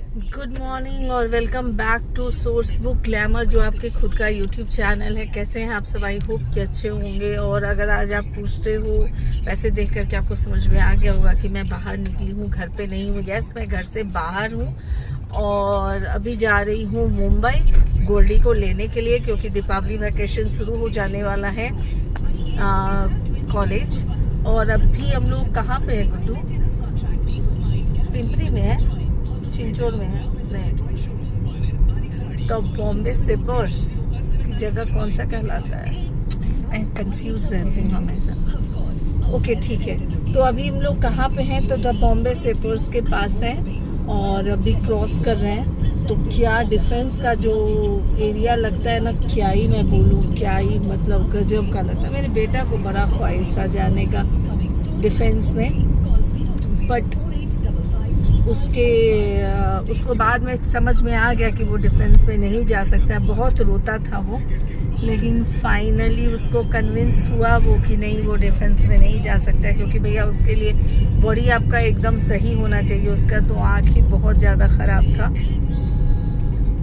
Good morning और welcome back to source book glamour, जो आपके खुद का यूट्यूब चैनल है। कैसे हैं आप सब? आई होप कि अच्छे होंगे। और अगर आज आप पूछते हो, वैसे देख करके आपको समझ में आ गया होगा कि मैं बाहर निकली हूँ, घर पे नहीं हूँ। यस, मैं घर से बाहर हूँ और अभी जा रही हूँ मुंबई गोल्डी को लेने के लिए, क्योंकि दीपावली वैकेशन शुरू हो जाने वाला है कॉलेज। और अभी हम लोग कहाँ पे है गुड्डू? पिंपरी में है, चिंचोड़ में है नहीं, तो बॉम्बे सिपर्स की जगह कौन सा कहलाता है? मैं कंफ्यूज रहती हूँ हमेशा। ओके ठीक है, तो अभी हम लोग कहाँ पे हैं? तो द बॉम्बे सिपर्स के पास है और अभी क्रॉस कर रहे हैं। तो क्या डिफेंस का जो एरिया लगता है ना, क्या ही मैं बोलूँ, क्या ही मतलब गजब का लगता है। मेरे बेटा को बड़ा ख्वाहिश था जाने का डिफेंस में, बट उसको बाद में समझ में आ गया कि वो डिफेंस में नहीं जा सकता। बहुत रोता था वो, लेकिन फाइनली उसको कन्विंस हुआ वो कि नहीं, वो डिफेंस में नहीं जा सकता, क्योंकि भैया उसके लिए बॉडी आपका एकदम सही होना चाहिए। उसका तो आँख ही बहुत ज़्यादा ख़राब था,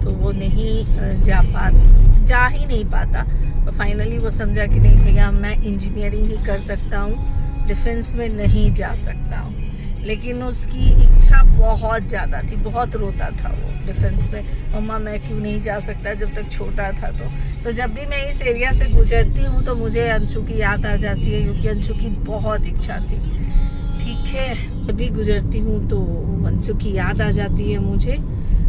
तो वो नहीं जा ही नहीं पाता। तो फाइनली वो समझा कि नहीं भैया, मैं इंजीनियरिंग ही कर सकता हूँ, डिफेंस में नहीं जा सकता हूँ। लेकिन उसकी इच्छा बहुत ज़्यादा थी, बहुत रोता था वो डिफेंस में, मम्मा मैं क्यों नहीं जा सकता, जब तक छोटा था। तो जब भी मैं इस एरिया से गुजरती हूँ तो मुझे अंशु की याद आ जाती है, क्योंकि अंशु की बहुत इच्छा थी। ठीक है, जब भी गुजरती हूँ तो अंशु की याद आ जाती है मुझे।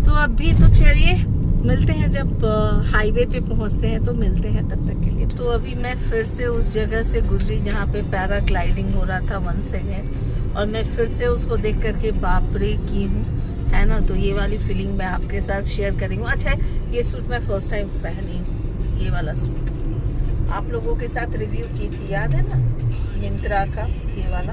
तो अभी तो चलिए मिलते हैं, जब हाईवे पे पहुँचते हैं तो मिलते हैं, तब तक के लिए। तो अभी मैं फिर से उस जगह से गुजरी जहाँ पे पैराग्लाइडिंग हो रहा था वंस अगेन, और मैं फिर से उसको देख करके बाप रे की हूँ, है ना। तो ये वाली फीलिंग मैं आपके साथ शेयर करी हूँ। अच्छा, ये सूट मैं फर्स्ट टाइम पहनी हूँ, ये वाला सूट आप लोगों के साथ रिव्यू की थी, याद है ना, मिंत्रा का ये वाला।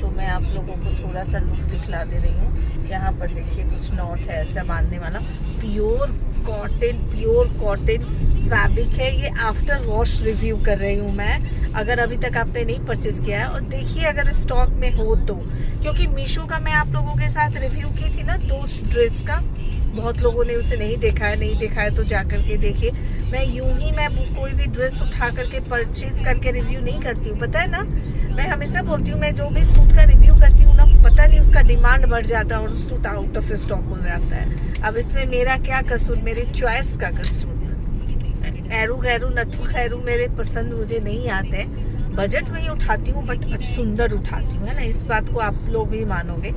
तो मैं आप लोगों को थोड़ा सा लुक दिखला दे रही हूँ। यहाँ पर देखिए कुछ नोट है ऐसा बांधने वाला, प्योर कॉटन फैब्रिक है। ये आफ्टर वॉश रिव्यू कर रही हूँ मैं, अगर अभी तक आपने नहीं परचेज किया है। और देखिए अगर स्टॉक में हो तो, क्योंकि मीशो का मैं आप लोगों के साथ रिव्यू की थी ना, तो उस ड्रेस का बहुत लोगों ने उसे नहीं देखा है तो जा करके देखिए। मैं कोई भी ड्रेस उठा करके परचेज करके रिव्यू नहीं करती हूँ, पता है ना। मैं हमेशा बोलती हूँ, मैं जो भी सूट का रिव्यू करती हूँ ना, पता नहीं उसका डिमांड बढ़ जाता है और सूट आउट ऑफ स्टॉक हो जाता है। अब इसमें मेरा क्या कसूर, मेरी चॉइस का कसूर। एरू गैरू नथु खैरू मेरे पसंद मुझे नहीं आते हैं। बजट में ही उठाती हूँ, बट सुंदर उठाती हूँ, है ना। इस बात को आप लोग भी मानोगे।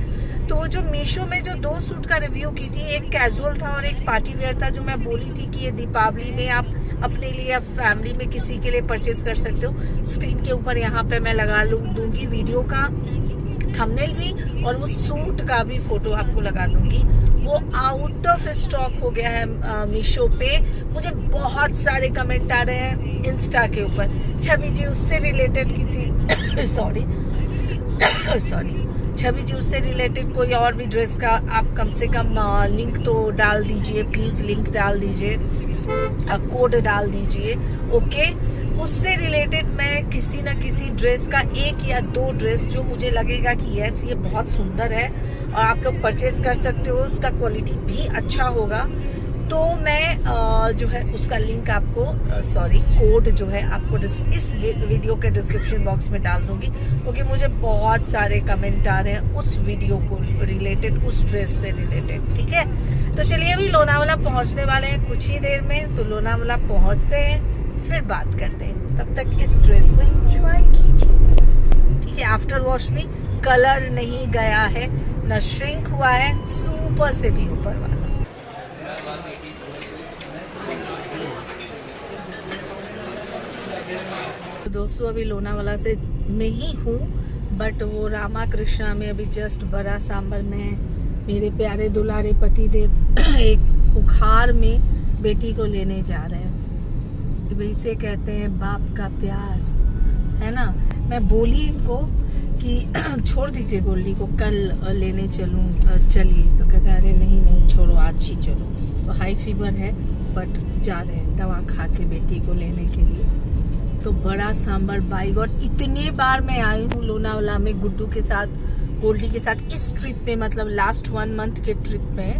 तो वो जो मीशो में जो 2 सूट का रिव्यू की थी, एक कैजुअल था और एक पार्टी वेयर था, जो मैं बोली थी कि ये दीपावली में आप अपने लिए या फैमिली में किसी के लिए परचेज कर सकते हो। स्क्रीन के ऊपर यहाँ पे मैं लगा दूंगी वीडियो का थंबनेल भी, और वो सूट का भी फोटो आपको लगा दूंगी। वो आउट ऑफ स्टॉक हो गया है मीशो पे। मुझे बहुत सारे कमेंट आ रहे हैं इंस्टा के ऊपर, छवि जी उससे रिलेटेड किसी सॉरी छवि जी उससे रिलेटेड कोई और भी ड्रेस का आप कम से कम लिंक तो डाल दीजिए, प्लीज लिंक डाल दीजिए, कोड डाल दीजिए। ओके, उससे रिलेटेड मैं किसी न किसी ड्रेस का 1 या 2 ड्रेस जो मुझे लगेगा कि यस ये बहुत सुंदर है और आप लोग परचेज कर सकते हो, उसका क्वालिटी भी अच्छा होगा, तो मैं जो है उसका लिंक आपको कोड जो है आपको इस वीडियो के डिस्क्रिप्शन बॉक्स में डाल दूंगी, क्योंकि मुझे बहुत सारे कमेंट आ रहे हैं उस वीडियो को रिलेटेड, उस ड्रेस से रिलेटेड। ठीक है, तो चलिए अभी लोनावाला पहुंचने वाले हैं कुछ ही देर में, तो लोनावाला पहुंचते हैं फिर बात करते हैं। तब तक इस ड्रेस को एंजॉय कीजिए। ठीक है, आफ्टर वॉश भी कलर नहीं गया है, न श्रिंक हुआ है, सुपर से भी ऊपर वाला। तो दोस्तों अभी लोनावाला से में ही हूँ, बट वो रामा कृष्णा में अभी जस्ट बड़ा सांबर में मेरे प्यारे दुलारे पति देव एक बुखार में बेटी को लेने जा रहे हैं। इसे कहते हैं बाप का प्यार, है ना। मैं बोली इनको कि छोड़ दीजिए गोल्डी को, कल लेने चलिए, तो कहते हैं अरे नहीं छोड़ो, आज ही चलो। तो हाई फीवर है, बट जा रहे हैं दवा खा के बेटी को लेने के लिए। तो बड़ा सांबर बाइक, और इतने बार मैं आई हूँ लोनावाला में गुड्डू के साथ, गोल्डी के साथ, इस ट्रिप पे, मतलब लास्ट 1 मंथ के ट्रिप में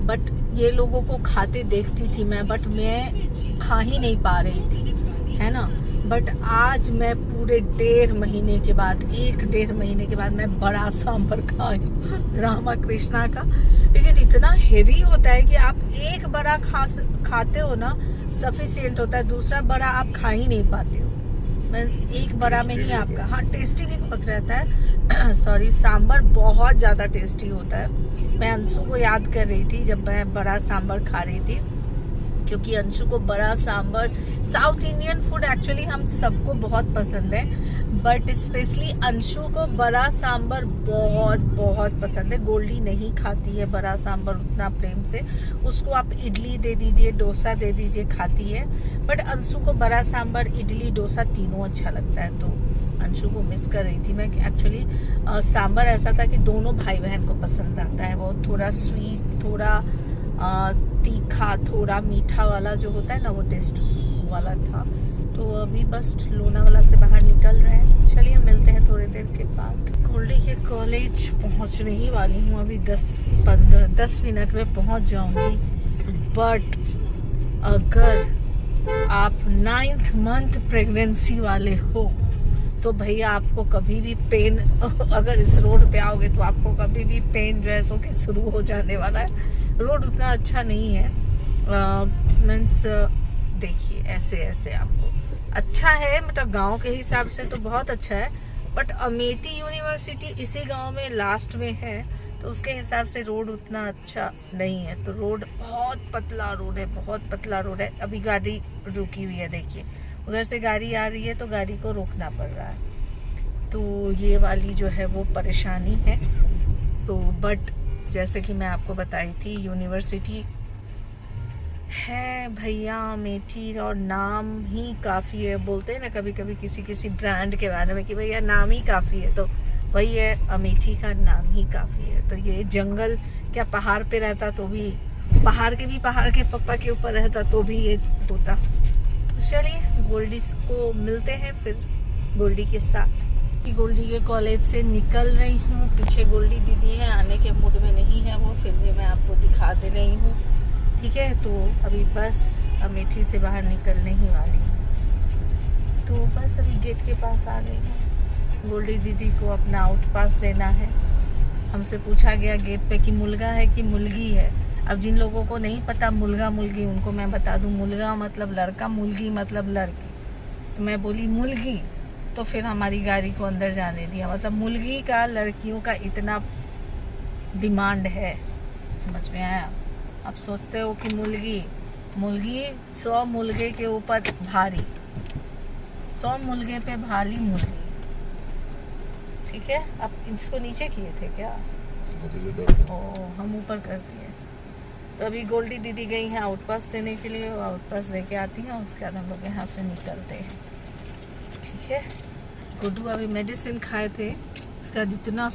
बट ये लोगों को खाते देखती थी मैं, बट मैं खा ही नहीं पा रही थी, है ना। बट आज मैं पूरे 1.5 महीने के बाद, 1-1.5 महीने के बाद मैं बड़ा सांभर खाई रामा कृष्णा का। लेकिन इतना हेवी होता है कि आप एक बड़ा खाते हो ना, सफिशिएंट होता है, दूसरा बड़ा आप खा ही नहीं पाते हो। मीन्स एक बड़ा में ही आपका, हाँ टेस्टी भी बहुत रहता है सॉरी, सांभर बहुत ज़्यादा टेस्टी होता है। मैं अंशु को याद कर रही थी जब मैं बड़ा सांभर खा रही थी, क्योंकि अंशु को बड़ा sambar, south Indian food actually हम सबको बहुत पसंद है, बट स्पेशली अंशु को बड़ा सांभर बहुत बहुत पसंद है। गोल्डी नहीं खाती है बड़ा सांभर उतना प्रेम से, उसको आप इडली दे दीजिए, डोसा दे दीजिए, खाती है। बट अंशु को बड़ा सांभर, इडली, डोसा तीनों अच्छा लगता है। तो अंशु को मिस कर रही थी मैं कि एक्चुअली सांभर ऐसा था कि दोनों भाई बहन को पसंद आता है। वो थोड़ा स्वीट, थोड़ा तीखा, थोड़ा मीठा वाला जो होता है ना, वो टेस्ट वाला था। तो अभी बस लोनावाला से बाहर निकल रहे हैं। चलिए मिलते हैं थोड़ी देर के बाद। गोल्डी के कॉलेज पहुंचने ही वाली हूँ, अभी 10 मिनट में पहुंच जाऊंगी। बट अगर आप 9th मंथ प्रेगनेंसी वाले हो तो भैया आपको कभी भी पेन, अगर इस रोड पे आओगे तो आपको कभी भी पेन जो है सो के शुरू हो जाने वाला है। रोड उतना अच्छा नहीं है, मीन्स देखिए ऐसे ऐसे आपको अच्छा है, मतलब गांव के हिसाब से तो बहुत अच्छा है। बट अमेठी यूनिवर्सिटी इसी गांव में लास्ट में है, तो उसके हिसाब से रोड उतना अच्छा नहीं है। तो रोड बहुत पतला रोड है, बहुत पतला रोड है। अभी गाड़ी रुकी हुई है, देखिए उधर से गाड़ी आ रही है तो गाड़ी को रोकना पड़ रहा है। तो ये वाली जो है वो परेशानी है। तो बट जैसे कि मैं आपको बताई थी, यूनिवर्सिटी है भैया अमेठी, और नाम ही काफ़ी है। बोलते हैं ना कभी कभी किसी किसी ब्रांड के बारे में कि भैया नाम ही काफ़ी है, तो वही है, अमेठी का नाम ही काफ़ी है। तो ये जंगल क्या पहाड़ पे रहता तो भी, पहाड़ के पप्पा के ऊपर रहता तो भी ये होता। तो चलिए गोल्डी को मिलते हैं फिर गोल्डी के साथ। गोल्डी के कॉलेज से निकल रही हूँ, पीछे गोल्डी दीदी है, आने के मूड में नहीं है वो, फिर भी मैं आपको दिखा दे रही हूँ, ठीक है। तो अभी बस अमेठी से बाहर निकलने ही वाली हूँ। तो बस अभी गेट के पास आ गई हूँ। गोल्डी दीदी को अपना आउट पास देना है। हमसे पूछा गया गेट पे कि मुलगा है कि मुलगी है। अब जिन लोगों को नहीं पता मुलगा मुलगी, उनको मैं बता दूँ, मुलगा मतलब लड़का, मुलगी मतलब लड़की। तो मैं बोली मुलगी, तो फिर हमारी गाड़ी को अंदर जाने दिया। मतलब मुलगी का लड़कियों का इतना डिमांड है, समझ में आया। अब सोचते हो कि मुलगी 100 मुलगे के ऊपर भारी, 100 मुलगे पे भारी मुलगी, ठीक है। अब इसको नीचे किए थे क्या? ओ हम ऊपर कर दिए। तो अभी गोल्डी दीदी गई है आउट पास देने के लिए, आउट पास दे के आती हैं, उसके बाद हम लोग यहाँ से निकलते हैं, ठीक है। गुड्डू अभी मेडिसिन खाए थे, उसका इतना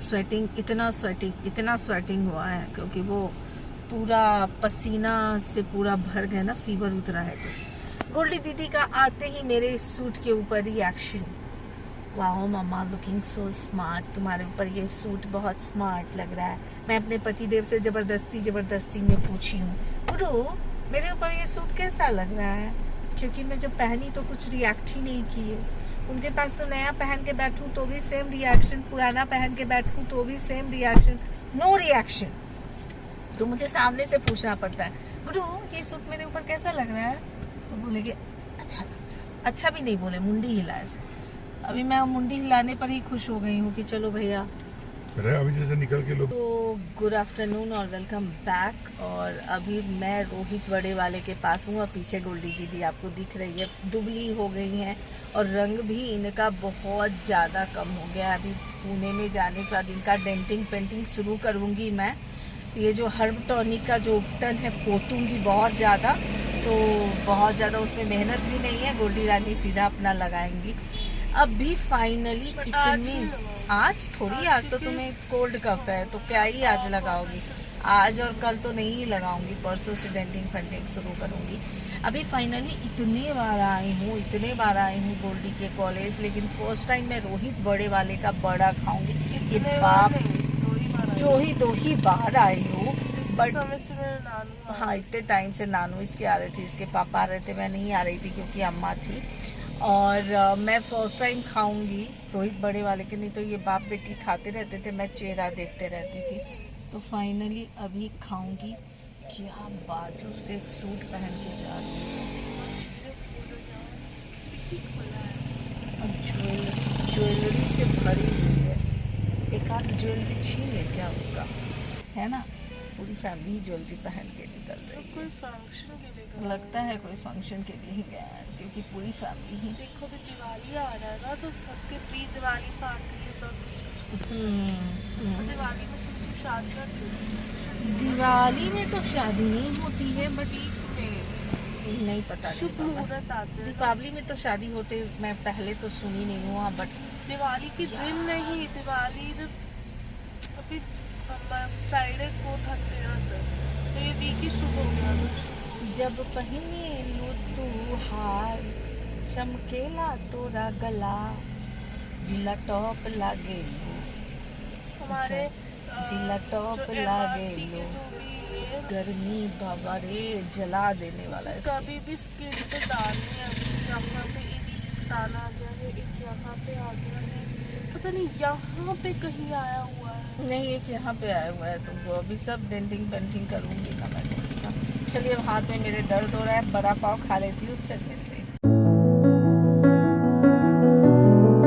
स्वेटिंग हुआ है, क्योंकि वो पूरा पसीना से पूरा भर गया ना, फीवर उतरा है। तो गोल्डी दीदी का आते ही मेरे सूट के ऊपर रिएक्शन, वाओ मम्मा लुकिंग सो स्मार्ट, तुम्हारे ऊपर ये सूट बहुत स्मार्ट लग रहा है। मैं अपने पतिदेव से ज़बरदस्ती में पूछी हूँ, गुड्डू मेरे ऊपर ये सूट कैसा लग रहा है, क्योंकि मैं जब पहनी तो कुछ रिएक्ट ही नहीं किए। उनके पास तो नया पहन के बैठूं तो भी सेम रिएक्शन, पुराना पहन के बैठूं तो भी सेम रिएक्शन, नो रिएक्शन। तो मुझे सामने से पूछना पड़ता है, गुड्डू ये सूट मेरे ऊपर कैसा लग रहा है? तो बोले कि अच्छा भी नहीं बोले, मुंडी हिला ऐसे। अभी मैं मुंडी हिलाने पर ही खुश हो गई हूँ कि चलो भैया अभी जैसे निकल के लोग। तो गुड आफ्टरनून और वेलकम बैक। और अभी मैं रोहित बड़े वाले के पास हूँ, और पीछे गोल्डी दीदी आपको दिख रही है, दुबली हो गई हैं और रंग भी इनका बहुत ज़्यादा कम हो गया। अभी पुणे में जाने के बाद इनका डेंटिंग पेंटिंग शुरू करूँगी मैं। ये जो हर्ब टॉनिक का जो उपटन है पोतूंगी बहुत ज़्यादा, तो बहुत ज़्यादा उसमें मेहनत भी नहीं है, गोल्डी रानी सीधा अपना लगाएंगी। अभी फाइनली इतनी आज तो तुम्हें कोल्ड कफ है, तो क्या ही आज लगाओगी, आज और कल तो नहीं लगाऊंगी, परसों से डेंटिंग पेंटिंग शुरू करूँगी। अभी फाइनली इतने बार आई हूँ गोल्डी के कॉलेज, लेकिन फर्स्ट टाइम मैं रोहित बड़े वाले का बड़ा खाऊंगी। ये बाप, दो ही बार आई हूँ, बट समय से मेरे नानू हाँ, इतने टाइम से नानू इसके आ रहे थे, इसके पापा आ रहे थे, मैं नहीं आ रही थी क्योंकि अम्मा थी। और मैं फर्स्ट टाइम खाऊंगी रोहित बड़े वाले के, नहीं तो ये बाप बेटी खाते रहते थे, मैं चेहरा देखते रहती थी। तो फाइनली अभी खाऊंगी। क्या बाजू से एक सूट पहन के जा रही हूँ और ज्वेलरी से भरी हुई है। एक आध ज्वेलरी छीन ले क्या उसका, है ना? पूरी फैमिली ज्वेलरी पहन के निकल रही है। कोई फंक्शन के लिए गए। लगता है कोई फंक्शन के लिए ही गया है क्योंकि पूरी फैमिली ही। देखो भी दिवाली आ रहा है ना, तो सबके प्री दिवाली पार्टी है, सब कुछ। और दिवाली में सब जो शादियाँ दिवाली में तो शादी नहीं होती है, बट में नहीं पता शुभ नहीं बाबा। मुहूर्त आते हैं ना। दीपावली में तो शादी होते मैं पहले तो सुनी नहीं हुआ, बट दिवाली के दिन नहीं, दिवाली जब अभी फ्राइडे को धनतेरस है, तो ये वीक ही शुभ हो गया। तो शुभ जब पहिने लो तू हार, चमकेला तोरा गला, जिला टॉप लागे लो, हमारे जिला टॉप जो लागे MRC के लो। जो भी ये गर्मी बाबा रे जला देने वाला है इसके। कभी भी स्किन पे डालनी है। यहाँ पे एक दाना आ गया है, एक यहाँ पे आ गया है, पता नहीं यहाँ पे कहीं आया हुआ है। नहीं, एक यहाँ पे आया हुआ है तुमको। अभी सब डेंटिंग पेंटिंग करूंगी ना मैं। चलिए, अब हाथ में मेरे दर्द हो रहा है, बड़ा पाव खा लेती हूँ, फिर मिलती हूँ।